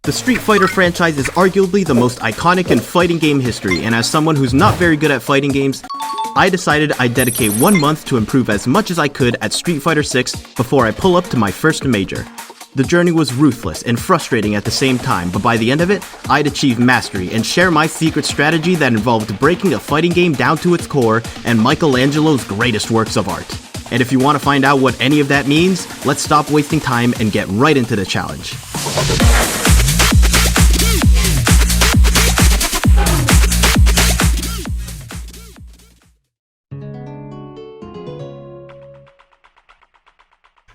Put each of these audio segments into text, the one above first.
The Street Fighter franchise is arguably the most iconic in fighting game history, and as someone who's not very good at fighting games, I decided I'd dedicate 1 month to improve as much as I could at Street Fighter 6 before I pull up to my first major. The journey was ruthless and frustrating at the same time, but by the end of it, I'd achieve mastery and share my secret strategy that involved breaking a fighting game down to its core and Michelangelo's greatest works of art. And if you want to find out what any of that means, let's stop wasting time and get right into the challenge.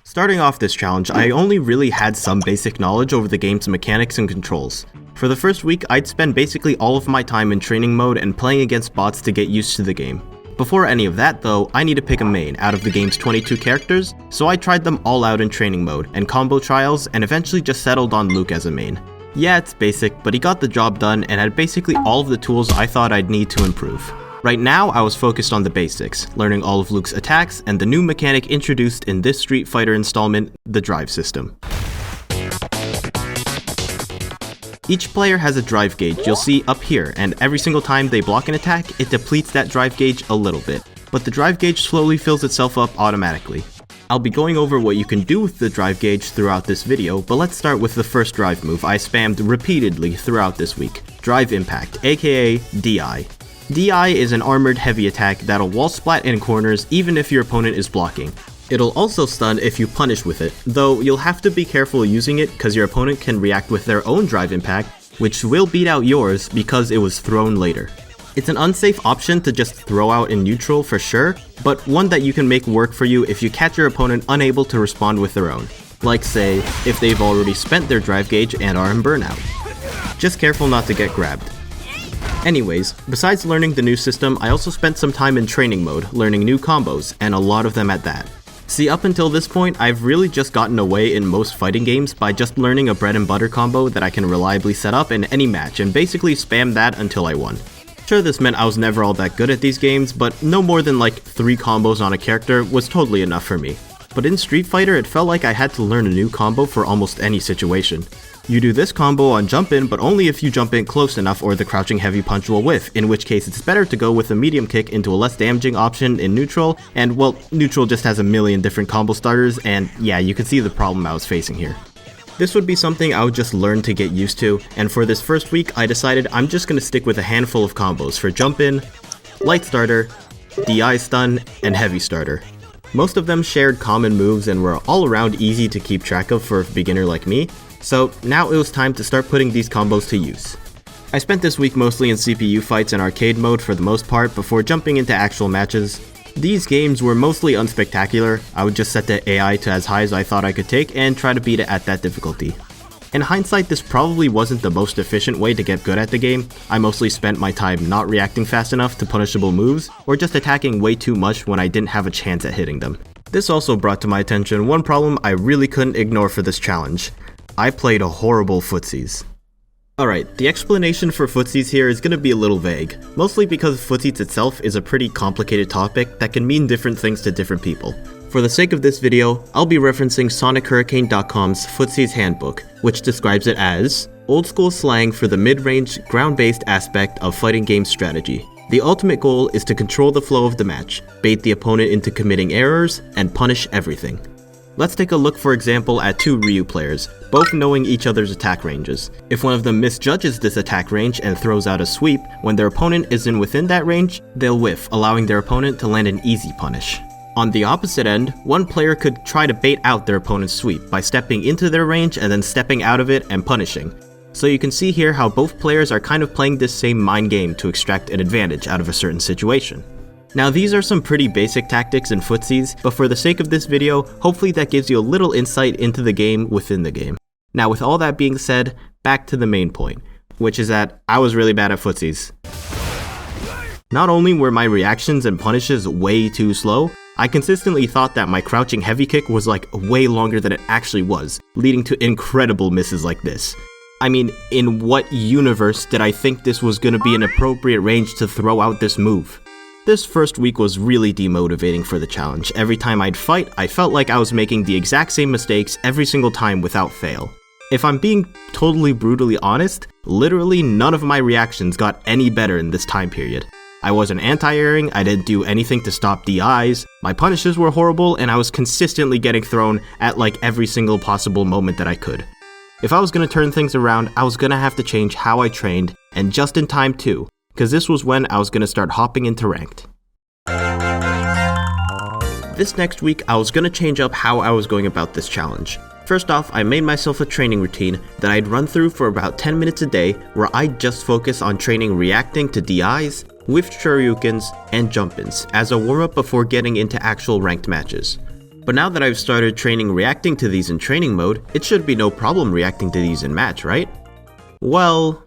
Starting off this challenge, I only really had some basic knowledge over the game's mechanics and controls. For the first week, I'd spend basically all of my time in training mode and playing against bots to get used to the game. Before any of that though, I need to pick a main out of the game's 22 characters, so I tried them all out in training mode and combo trials and eventually just settled on Luke as a main. Yeah, it's basic, but he got the job done and had basically all of the tools I thought I'd need to improve. Right now, I was focused on the basics, learning all of Luke's attacks and the new mechanic introduced in this Street Fighter installment, the drive system. Each player has a drive gauge you'll see up here, and every single time they block an attack, it depletes that drive gauge a little bit, but the drive gauge slowly fills itself up automatically. I'll be going over what you can do with the drive gauge throughout this video, but let's start with the first drive move I spammed repeatedly throughout this week, Drive Impact, aka DI. DI is an armored heavy attack that'll wall splat in corners even if your opponent is blocking. It'll also stun if you punish with it, though you'll have to be careful using it because your opponent can react with their own drive impact, which will beat out yours because it was thrown later. It's an unsafe option to just throw out in neutral for sure, but one that you can make work for you if you catch your opponent unable to respond with their own. Like say, if they've already spent their drive gauge and are in burnout. Just careful not to get grabbed. Anyways, besides learning the new system, I also spent some time in training mode, learning new combos, and a lot of them at that. See, up until this point, I've really just gotten away in most fighting games by just learning a bread and butter combo that I can reliably set up in any match and basically spam that until I won. Sure, this meant I was never all that good at these games, but no more than like 3 combos on a character was totally enough for me. But in Street Fighter, it felt like I had to learn a new combo for almost any situation. You do this combo on jump in, but only if you jump in close enough or the crouching heavy punch will whiff, in which case it's better to go with a medium kick into a less damaging option in neutral, and well, neutral just has a million different combo starters, and yeah, you can see the problem I was facing here. This would be something I would just learn to get used to, and for this first week I decided I'm just gonna stick with a handful of combos for jump in, light starter, DI stun, and heavy starter. Most of them shared common moves and were all around easy to keep track of for a beginner like me, so now it was time to start putting these combos to use. I spent this week mostly in CPU fights and arcade mode for the most part before jumping into actual matches. These games were mostly unspectacular. I would just set the AI to as high as I thought I could take and try to beat it at that difficulty. In hindsight, this probably wasn't the most efficient way to get good at the game. I mostly spent my time not reacting fast enough to punishable moves, or just attacking way too much when I didn't have a chance at hitting them. This also brought to my attention one problem I really couldn't ignore for this challenge. I played a horrible footsies. Alright, the explanation for footsies here is going to be a little vague, mostly because footsies itself is a pretty complicated topic that can mean different things to different people. For the sake of this video, I'll be referencing SonicHurricane.com's Footsies Handbook, which describes it as old school slang for the mid-range, ground-based aspect of fighting game strategy. The ultimate goal is to control the flow of the match, bait the opponent into committing errors, and punish everything. Let's take a look for example at 2 Ryu players, both knowing each other's attack ranges. If one of them misjudges this attack range and throws out a sweep, when their opponent isn't within that range, they'll whiff, allowing their opponent to land an easy punish. On the opposite end, one player could try to bait out their opponent's sweep by stepping into their range and then stepping out of it and punishing. So you can see here how both players are kind of playing this same mind game to extract an advantage out of a certain situation. Now these are some pretty basic tactics in footsies, but for the sake of this video, hopefully that gives you a little insight into the game within the game. Now with all that being said, back to the main point, which is that I was really bad at footsies. Not only were my reactions and punishes way too slow, I consistently thought that my crouching heavy kick was like way longer than it actually was, leading to incredible misses like this. I mean, in what universe did I think this was gonna be an appropriate range to throw out this move? This first week was really demotivating for the challenge. Every time I'd fight, I felt like I was making the exact same mistakes every single time without fail. If I'm being totally brutally honest, literally none of my reactions got any better in this time period. I wasn't anti-airing, I didn't do anything to stop DIs, my punishes were horrible, and I was consistently getting thrown at like every single possible moment that I could. If I was going to turn things around, I was going to have to change how I trained, and just in time too, because this was when I was going to start hopping into ranked. This next week, I was going to change up how I was going about this challenge. First off, I made myself a training routine that I'd run through for about 10 minutes a day where I'd just focus on training reacting to DIs, whiffed shoryukens, and jump-ins as a warm-up before getting into actual ranked matches. But now that I've started training reacting to these in training mode, it should be no problem reacting to these in match, right? Well...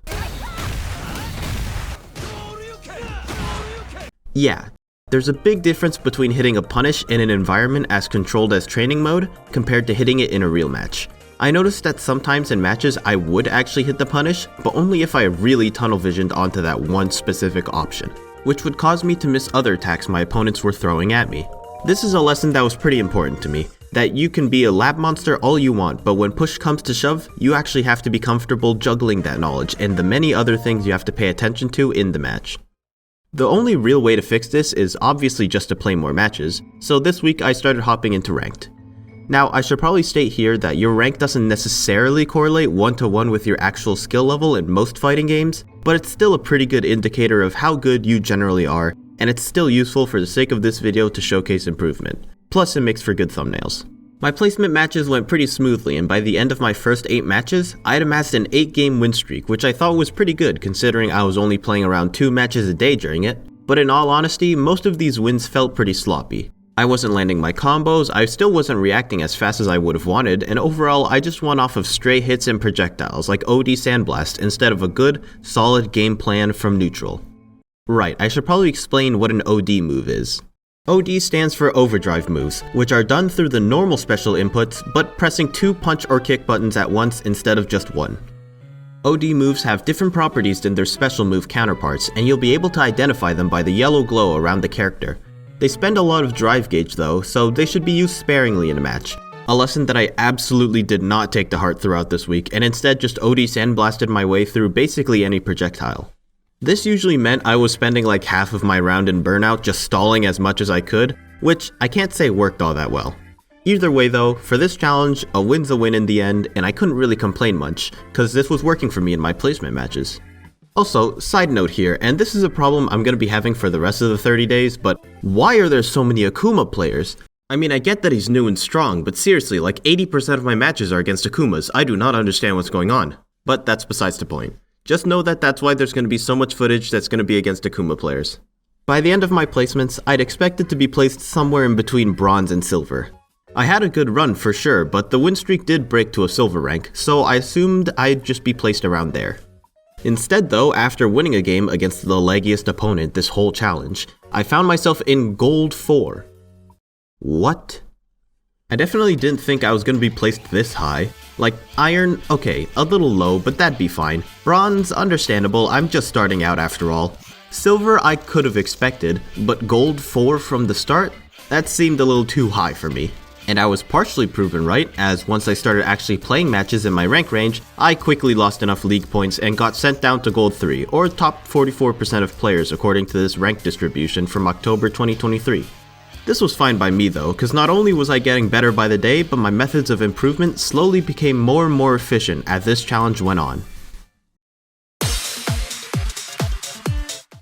yeah. There's a big difference between hitting a punish in an environment as controlled as training mode compared to hitting it in a real match. I noticed that sometimes in matches I would actually hit the punish, but only if I really tunnel visioned onto that one specific option, which would cause me to miss other attacks my opponents were throwing at me. This is a lesson that was pretty important to me, that you can be a lab monster all you want, but when push comes to shove, you actually have to be comfortable juggling that knowledge and the many other things you have to pay attention to in the match. The only real way to fix this is obviously just to play more matches, so this week I started hopping into ranked. Now, I should probably state here that your rank doesn't necessarily correlate one-to-one with your actual skill level in most fighting games, but it's still a pretty good indicator of how good you generally are, and it's still useful for the sake of this video to showcase improvement. Plus, it makes for good thumbnails. My placement matches went pretty smoothly, and by the end of my first 8 matches, I had amassed an 8-game win streak, which I thought was pretty good considering I was only playing around 2 matches a day during it. But in all honesty, most of these wins felt pretty sloppy. I wasn't landing my combos, I still wasn't reacting as fast as I would have wanted, and overall I just won off of stray hits and projectiles like OD Sandblast instead of a good, solid game plan from neutral. Right, I should probably explain what an OD move is. OD stands for overdrive moves, which are done through the normal special inputs, but pressing 2 punch or kick buttons at once instead of just 1. OD moves have different properties than their special move counterparts, and you'll be able to identify them by the yellow glow around the character. They spend a lot of drive gauge though, so they should be used sparingly in a match. A lesson that I absolutely did not take to heart throughout this week, and instead just OD sandblasted my way through basically any projectile. This usually meant I was spending like half of my round in burnout just stalling as much as I could, which I can't say worked all that well. Either way though, for this challenge, a win's a win in the end, and I couldn't really complain much, cause this was working for me in my placement matches. Also, side note here, and this is a problem I'm gonna be having for the rest of the 30 days, but why are there so many Akuma players? I mean, I get that he's new and strong, but seriously, like 80% of my matches are against Akumas. I do not understand what's going on. But that's besides the point. Just know that that's why there's going to be so much footage that's going to be against Akuma players. By the end of my placements, I'd expected to be placed somewhere in between bronze and silver. I had a good run for sure, but the win streak did break to a silver rank, so I assumed I'd just be placed around there. Instead though, after winning a game against the leggiest opponent this whole challenge, I found myself in gold 4. What? I definitely didn't think I was going to be placed this high. Like, iron, okay, a little low, but that'd be fine. Bronze, understandable, I'm just starting out after all. Silver, I could have expected, but gold 4 from the start? That seemed a little too high for me. And I was partially proven right, as once I started actually playing matches in my rank range, I quickly lost enough league points and got sent down to gold 3, or top 44% of players according to this rank distribution from October 2023. This was fine by me though, because not only was I getting better by the day, but my methods of improvement slowly became more and more efficient as this challenge went on.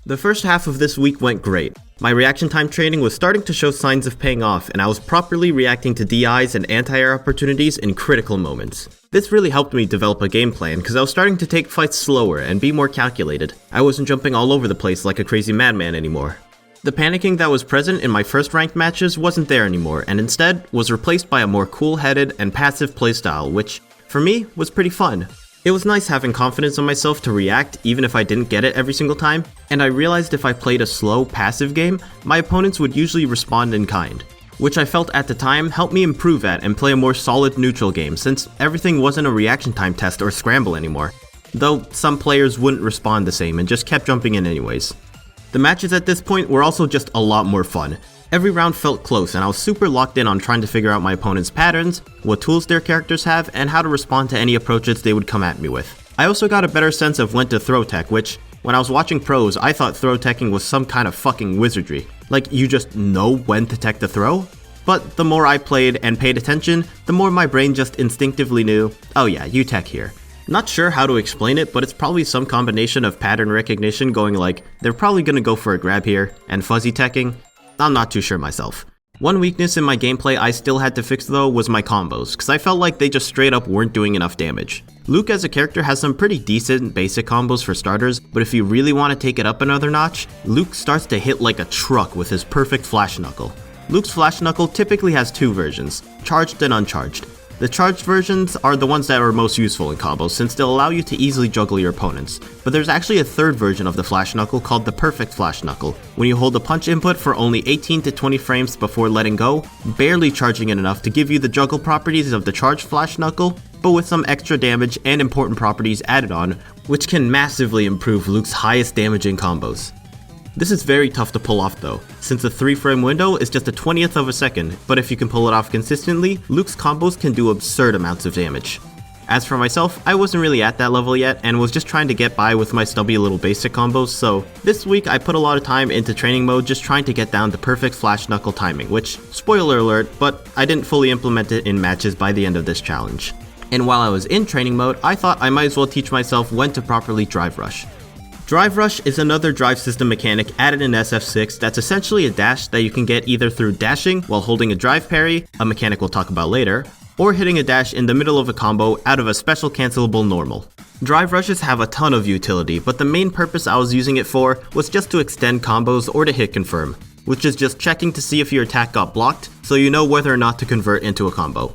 The first half of this week went great. My reaction time training was starting to show signs of paying off, and I was properly reacting to DIs and anti-air opportunities in critical moments. This really helped me develop a game plan, because I was starting to take fights slower and be more calculated. I wasn't jumping all over the place like a crazy madman anymore. The panicking that was present in my first ranked matches wasn't there anymore, and instead was replaced by a more cool-headed and passive playstyle, which, for me, was pretty fun. It was nice having confidence in myself to react even if I didn't get it every single time, and I realized if I played a slow, passive game, my opponents would usually respond in kind, which I felt at the time helped me improve at and play a more solid neutral game since everything wasn't a reaction time test or scramble anymore, though some players wouldn't respond the same and just kept jumping in anyways. The matches at this point were also just a lot more fun. Every round felt close and I was super locked in on trying to figure out my opponent's patterns, what tools their characters have, and how to respond to any approaches they would come at me with. I also got a better sense of when to throw tech, which, when I was watching pros, I thought throw teching was some kind of fucking wizardry. Like, you just know when to tech the throw? But the more I played and paid attention, the more my brain just instinctively knew, oh yeah, you tech here. Not sure how to explain it, but it's probably some combination of pattern recognition going like, they're probably gonna go for a grab here, and fuzzy teching. I'm not too sure myself. One weakness in my gameplay I still had to fix though was my combos, cause I felt like they just straight up weren't doing enough damage. Luke as a character has some pretty decent basic combos for starters, but if you really want to take it up another notch, Luke starts to hit like a truck with his perfect flash knuckle. Luke's flash knuckle typically has two versions, charged and uncharged. The charged versions are the ones that are most useful in combos since they'll allow you to easily juggle your opponents, but there's actually a third version of the flash knuckle called the perfect flash knuckle, when you hold the punch input for only 18 to 20 frames before letting go, barely charging it enough to give you the juggle properties of the charged flash knuckle, but with some extra damage and important properties added on, which can massively improve Luke's highest damaging combos. This is very tough to pull off though, since the 3-frame window is just a 20th of a second, but if you can pull it off consistently, Luke's combos can do absurd amounts of damage. As for myself, I wasn't really at that level yet and was just trying to get by with my stubby little basic combos, so this week I put a lot of time into training mode just trying to get down the perfect flash knuckle timing, which, spoiler alert, but I didn't fully implement it in matches by the end of this challenge. And while I was in training mode, I thought I might as well teach myself when to properly drive rush. Drive Rush is another drive system mechanic added in SF6 that's essentially a dash that you can get either through dashing while holding a drive parry, a mechanic we'll talk about later, or hitting a dash in the middle of a combo out of a special cancelable normal. Drive Rushes have a ton of utility, but the main purpose I was using it for was just to extend combos or to hit confirm, which is just checking to see if your attack got blocked so you know whether or not to convert into a combo.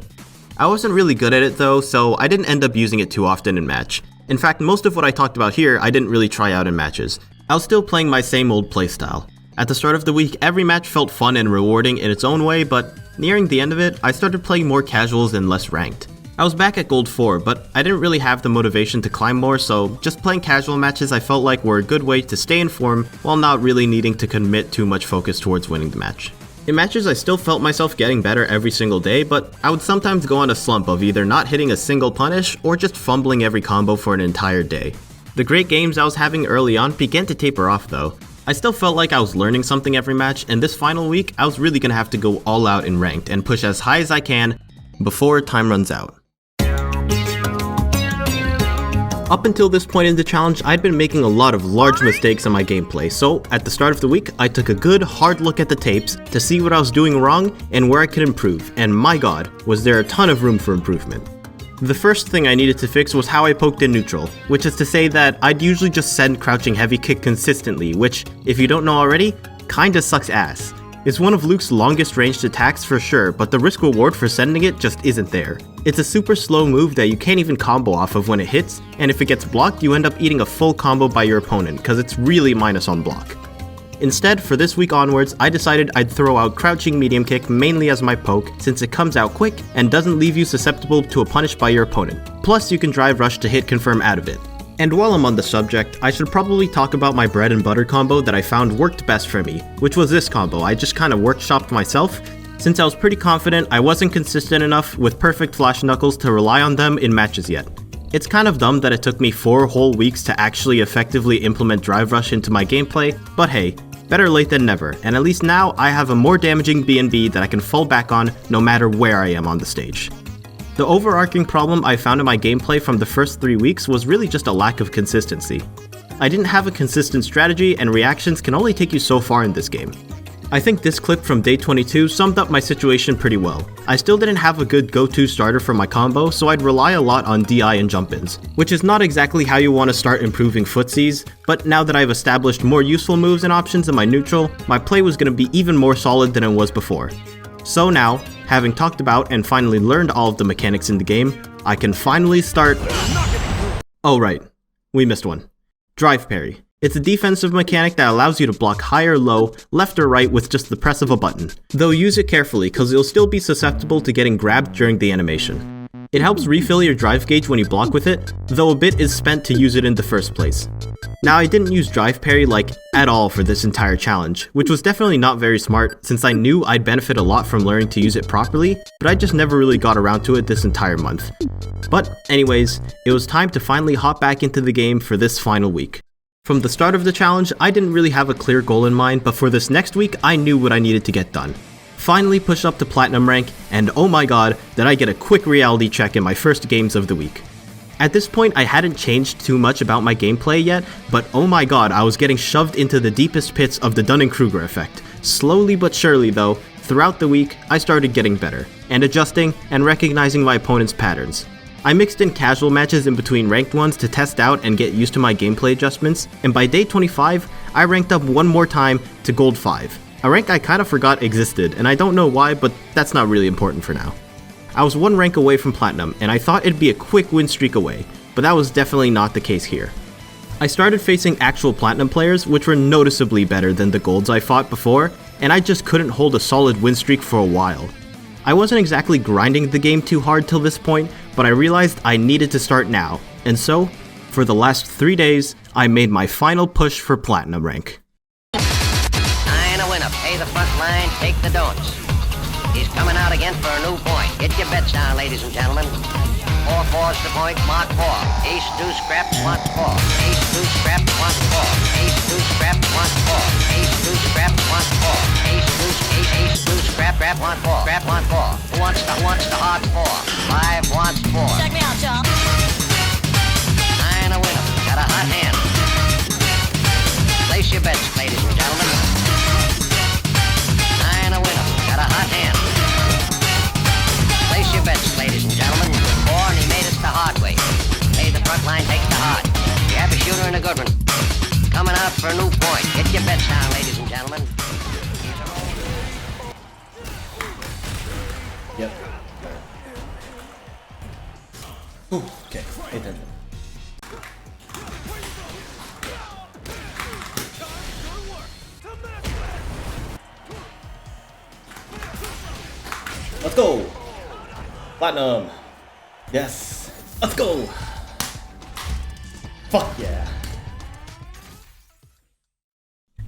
I wasn't really good at it though, so I didn't end up using it too often in match. In fact, most of what I talked about here I didn't really try out in matches. I was still playing my same old playstyle. At the start of the week, every match felt fun and rewarding in its own way, but nearing the end of it, I started playing more casuals and less ranked. I was back at Gold 4, but I didn't really have the motivation to climb more, so just playing casual matches I felt like were a good way to stay in form while not really needing to commit too much focus towards winning the match. In matches, I still felt myself getting better every single day, but I would sometimes go on a slump of either not hitting a single punish or just fumbling every combo for an entire day. The great games I was having early on began to taper off though. I still felt like I was learning something every match, and this final week, I was really gonna have to go all out in ranked and push as high as I can before time runs out. Up until this point in the challenge, I'd been making a lot of large mistakes in my gameplay, so at the start of the week, I took a good hard look at the tapes to see what I was doing wrong and where I could improve, and my god, was there a ton of room for improvement. The first thing I needed to fix was how I poked in neutral, which is to say that I'd usually just send crouching heavy kick consistently, which, if you don't know already, kinda sucks ass. It's one of Luke's longest ranged attacks for sure, but the risk reward for sending it just isn't there. It's a super slow move that you can't even combo off of when it hits, and if it gets blocked you end up eating a full combo by your opponent, cause it's really minus on block. Instead, for this week onwards, I decided I'd throw out crouching medium kick mainly as my poke since it comes out quick and doesn't leave you susceptible to a punish by your opponent. Plus you can drive rush to hit confirm out of it. And while I'm on the subject, I should probably talk about my bread and butter combo that I found worked best for me, which was this combo I just kinda workshopped myself, since I was pretty confident I wasn't consistent enough with perfect flash knuckles to rely on them in matches yet. It's kind of dumb that it took me 4 whole weeks to actually effectively implement drive rush into my gameplay, but hey, better late than never, and at least now I have a more damaging BNB that I can fall back on no matter where I am on the stage. The overarching problem I found in my gameplay from the first 3 weeks was really just a lack of consistency. I didn't have a consistent strategy, and reactions can only take you so far in this game. I think this clip from day 22 summed up my situation pretty well. I still didn't have a good go-to starter for my combo, so I'd rely a lot on DI and jump-ins, which is not exactly how you want to start improving footsies, but now that I've established more useful moves and options in my neutral, my play was going to be even more solid than it was before. So now, having talked about and finally learned all of the mechanics in the game, I can finally start... Oh right, we missed one. Drive parry. It's a defensive mechanic that allows you to block high or low, left or right with just the press of a button. Though use it carefully, cause you'll still be susceptible to getting grabbed during the animation. It helps refill your drive gauge when you block with it, though a bit is spent to use it in the first place. Now, I didn't use drive parry like at all for this entire challenge, which was definitely not very smart since I knew I'd benefit a lot from learning to use it properly, but I just never really got around to it this entire month. But anyways, it was time to finally hop back into the game for this final week. From the start of the challenge, I didn't really have a clear goal in mind, but for this next week, I knew what I needed to get done. Finally push up to Platinum rank, and oh my god, did I get a quick reality check in my first games of the week. At this point, I hadn't changed too much about my gameplay yet, but oh my god, I was getting shoved into the deepest pits of the Dunning-Kruger effect. Slowly but surely though, throughout the week, I started getting better, and adjusting and recognizing my opponent's patterns. I mixed in casual matches in between ranked ones to test out and get used to my gameplay adjustments, and by day 25, I ranked up one more time to Gold 5, a rank I kinda forgot existed, and I don't know why, but that's not really important for now. I was one rank away from Platinum, and I thought it'd be a quick win streak away, but that was definitely not the case here. I started facing actual Platinum players, which were noticeably better than the Golds I fought before, and I just couldn't hold a solid win streak for a while. I wasn't exactly grinding the game too hard till this point, but I realized I needed to start now, and so, for the last 3 days, I made my final push for Platinum rank. Nine a winner, pay the front line, take the don'ts. He's coming out again for a new point. Get your bets down, ladies and gentlemen. 4-4's the point, mark 4. Ace, deuce, scrap, wants 4. Ace, deuce, scrap, wants 4. Ace, deuce, scrap, wants 4. Ace, deuce, scrap, wants 4. Ace, deuce, ace, deuce, scrap, wants 4. Scrap, wants 4. Who wants the hard 4? 5 wants 4. Check me out, y'all. 9 a winner, got a hot hand. Place your bets, ladies and gentlemen. 9 a winner, got a hot hand. Place your bets, ladies and gentlemen. 4, and he made us the hard way. Hey, the front line takes the hard. We have a shooter and a good one. Coming out for a new point. Get your bets down, ladies and gentlemen. Yep. Ooh, okay, pay attention. Let's go! Platinum! Yes! Let's go! Fuck yeah!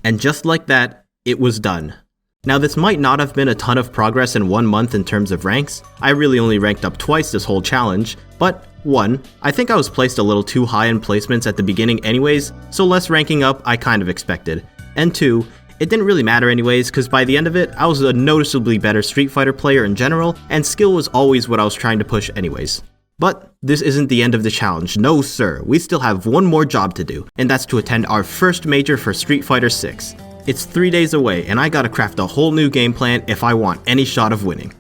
And just like that, it was done. Now this might not have been a ton of progress in 1 month in terms of ranks, I really only ranked up twice this whole challenge, but 1, I think I was placed a little too high in placements at the beginning anyways, so less ranking up I kind of expected, and 2, it didn't really matter anyways, cause by the end of it, I was a noticeably better Street Fighter player in general, and skill was always what I was trying to push anyways. But this isn't the end of the challenge, no sir, we still have one more job to do, and that's to attend our first major for Street Fighter 6. It's 3 days away, and I gotta craft a whole new game plan if I want any shot of winning.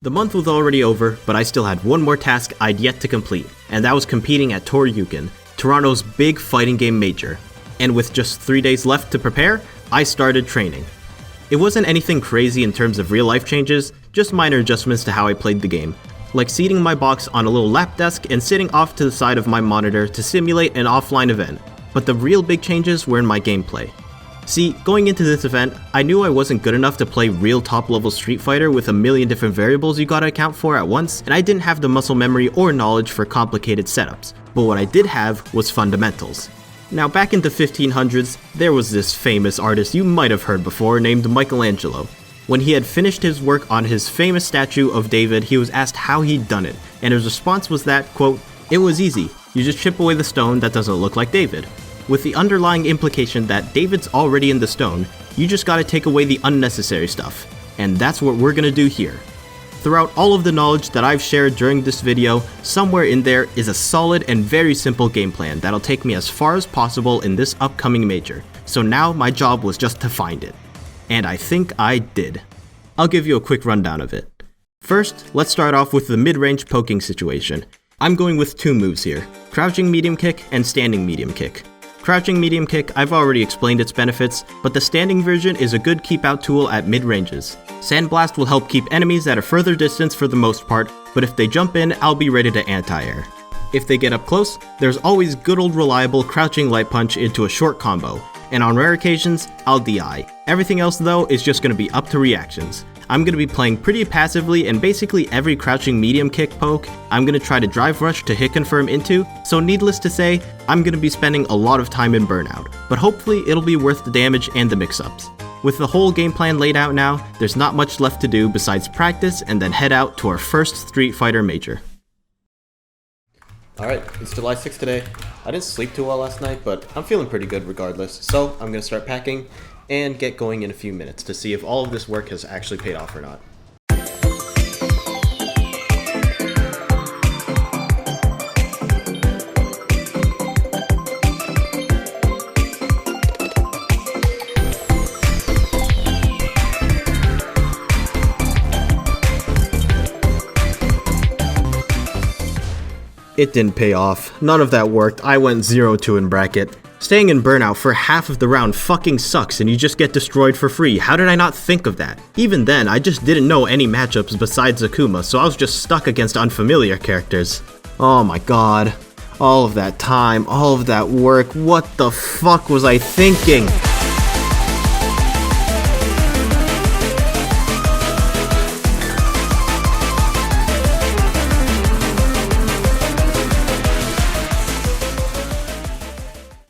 The month was already over, but I still had one more task I'd yet to complete, and that was competing at Toryuken, Toronto's big fighting game major. And with just 3 days left to prepare, I started training. It wasn't anything crazy in terms of real life changes, just minor adjustments to how I played the game, like seating my box on a little lap desk and sitting off to the side of my monitor to simulate an offline event, but the real big changes were in my gameplay. See, going into this event, I knew I wasn't good enough to play real top level Street Fighter with a million different variables you gotta account for at once, and I didn't have the muscle memory or knowledge for complicated setups, but what I did have was fundamentals. Now back in the 1500s, there was this famous artist you might have heard before named Michelangelo. When he had finished his work on his famous statue of David, he was asked how he'd done it, and his response was that, quote, "It was easy, you just chip away the stone that doesn't look like David," with the underlying implication that David's already in the stone, you just gotta take away the unnecessary stuff, and that's what we're gonna do here. Throughout all of the knowledge that I've shared during this video, somewhere in there is a solid and very simple game plan that'll take me as far as possible in this upcoming major, so now my job was just to find it. And I think I did. I'll give you a quick rundown of it. First, let's start off with the mid-range poking situation. I'm going with 2 moves here, crouching medium kick and standing medium kick. Crouching medium kick, I've already explained its benefits, but the standing version is a good keep out tool at mid-ranges. Sandblast will help keep enemies at a further distance for the most part, but if they jump in, I'll be ready to anti-air. If they get up close, there's always good old reliable crouching light punch into a short combo, and on rare occasions, I'll DI. Everything else though is just gonna be up to reactions. I'm going to be playing pretty passively, and basically every crouching medium kick poke, I'm going to try to drive rush to hit confirm into, so needless to say, I'm going to be spending a lot of time in burnout, but hopefully it'll be worth the damage and the mix-ups. With the whole game plan laid out now, there's not much left to do besides practice and then head out to our first Street Fighter Major. Alright, it's July 6th today. I didn't sleep too well last night, but I'm feeling pretty good regardless, so I'm going to start packing and get going in a few minutes to see if all of this work has actually paid off or not. It didn't pay off. None of that worked. I went 0-2 in bracket. Staying in burnout for half of the round fucking sucks and you just get destroyed for free. How did I not think of that? Even then, I just didn't know any matchups besides Akuma, so I was just stuck against unfamiliar characters. Oh my god. All of that time, all of that work, what the fuck was I thinking?